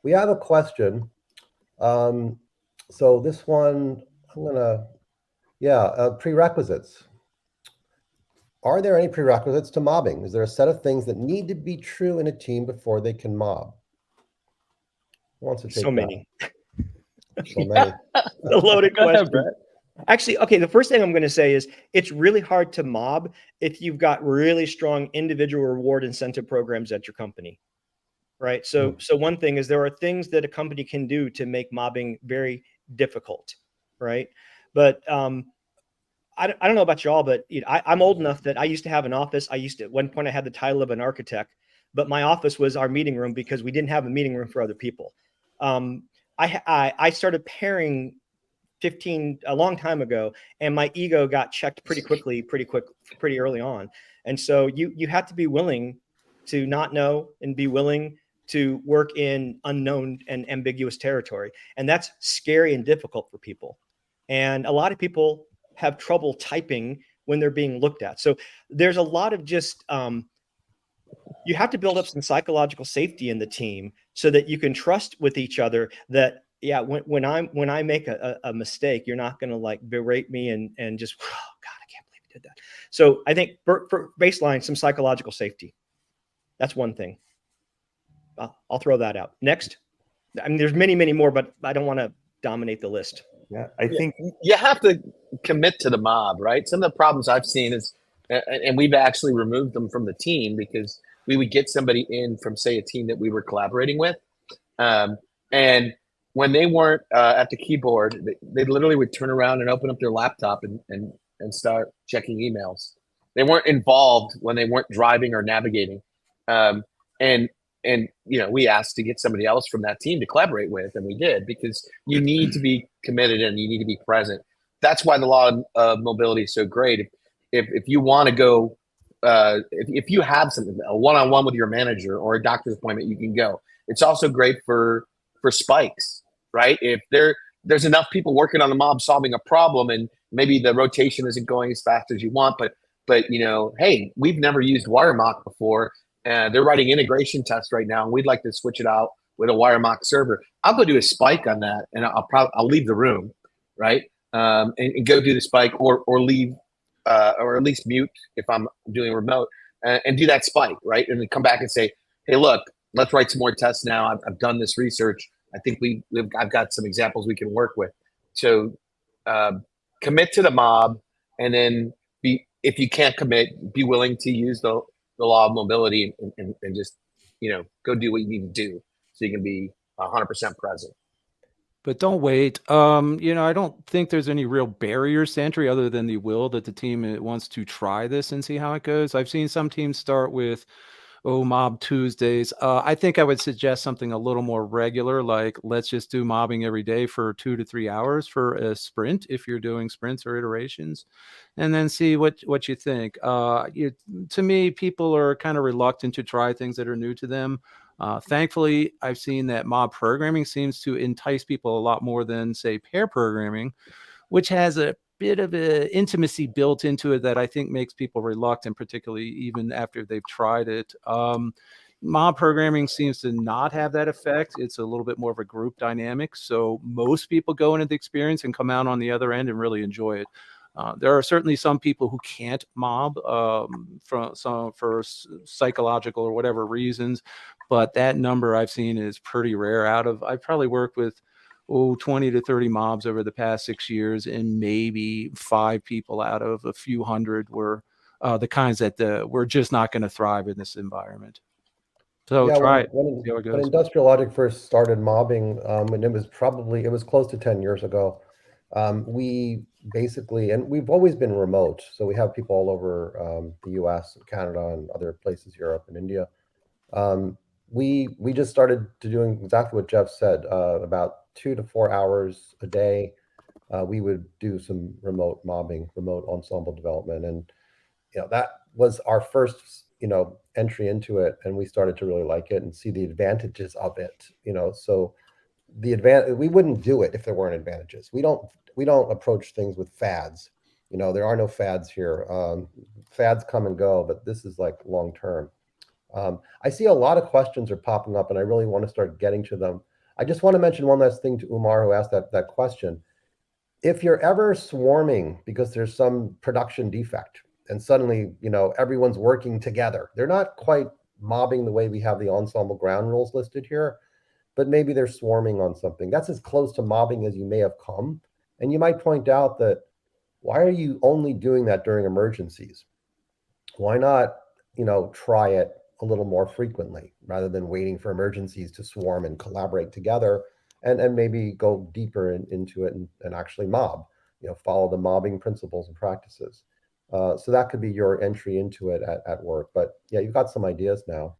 We have a question. So this one, I'm gonna, yeah, prerequisites. Are there any prerequisites to mobbing? Is there a set of things that need to be true in a team before they can mob? Who wants to So take that? many. So many. A loaded Go ahead, question. Brett. Actually, okay, the first thing I'm going to say is it's really hard to mob if you've got really strong individual reward incentive programs at your company, right? So one thing is there are things that a company can do to make mobbing very difficult, right? But I don't know about y'all, but I'm old enough that I used to have an office. At one point, I had the title of an architect, but my office was our meeting room because we didn't have a meeting room for other people. I started pairing a long time ago, and my ego got checked pretty early on. And so you have to be willing to not know and be willing to work in unknown and ambiguous territory. And that's scary and difficult for people. And a lot of people have trouble typing when they're being looked at. So there's a lot of just, you have to build up some psychological safety in the team so that you can trust with each other that, yeah, when I make a mistake, you're not going to like berate me and just, oh God, I can't believe you did that. So I think for baseline, some psychological safety. That's one thing. I'll throw that out. Next. I mean, there's many, many more, but I don't want to dominate the list. Yeah, I think you have to commit to the mob, right? Some of the problems I've seen is, and we've actually removed them from the team because we would get somebody in from, say, a team that we were collaborating with. And when they weren't at the keyboard, they literally would turn around and open up their laptop and start checking emails. They weren't involved when they weren't driving or navigating. And we asked to get somebody else from that team to collaborate with, and we did, because you need to be committed and you need to be present. That's why the law of mobility is so great. If you want to go, if you have something, a one-on-one with your manager or a doctor's appointment, you can go. It's also great for spikes, right? If there's enough people working on the mob solving a problem, and maybe the rotation isn't going as fast as you want, but hey, we've never used WireMock before. They're writing integration tests right now, and we'd like to switch it out with a WireMock server. I'll go do a spike on that, and I'll leave the room, right? And go do the spike, or leave, or at least mute if I'm doing remote, and do that spike, right? And then come back and say, hey, look, let's write some more tests now. I've done this research. I think I've got some examples we can work with. So commit to the mob, and then if you can't commit, be willing to use the law of mobility and just, go do what you need to do so you can be 100% present. But don't wait. I don't think there's any real barriers to entry other than the will that the team wants to try this and see how it goes. I've seen some teams start with, Mob Tuesdays. I think I would suggest something a little more regular, like let's just do mobbing every day for 2 to 3 hours for a sprint, if you're doing sprints or iterations, and then see what you think. To me, people are kind of reluctant to try things that are new to them. Thankfully, I've seen that mob programming seems to entice people a lot more than, say, pair programming, which has a bit of an intimacy built into it that I think makes people reluctant, particularly even after they've tried it. Mob programming seems to not have that effect. It's a little bit more of a group dynamic. So most people go into the experience and come out on the other end and really enjoy it. There are certainly some people who can't mob for psychological or whatever reasons, but that number I've seen is pretty rare. I've probably worked with 20 to 30 mobs over the past 6 years, and maybe 5 people out of a few hundred were the kinds that were just not going to thrive in this environment. So yeah, try it. When Industrial Logic first started mobbing, and it was close to 10 years ago, we basically, and we've always been remote, so we have people all over the US and Canada and other places, Europe and India. We just started to doing exactly what Jeff said, about 2 to 4 hours a day. We would do some remote mobbing, remote ensemble development, and that was our first entry into it, and we started to really like it and see the advantages of it. So we wouldn't do it if there weren't advantages. We don't approach things with fads. There are no fads here. Fads come and go, but this is like long term. I see a lot of questions are popping up, and I really want to start getting to them. I just want to mention one last thing to Umar, who asked that question. If you're ever swarming because there's some production defect and suddenly, everyone's working together, they're not quite mobbing the way we have the ensemble ground rules listed here, but maybe they're swarming on something. That's as close to mobbing as you may have come. And you might point out that, why are you only doing that during emergencies? Why not, try it a little more frequently rather than waiting for emergencies to swarm and collaborate together, and maybe go deeper into it and actually mob, follow the mobbing principles and practices. So that could be your entry into it at work. But yeah, you've got some ideas now.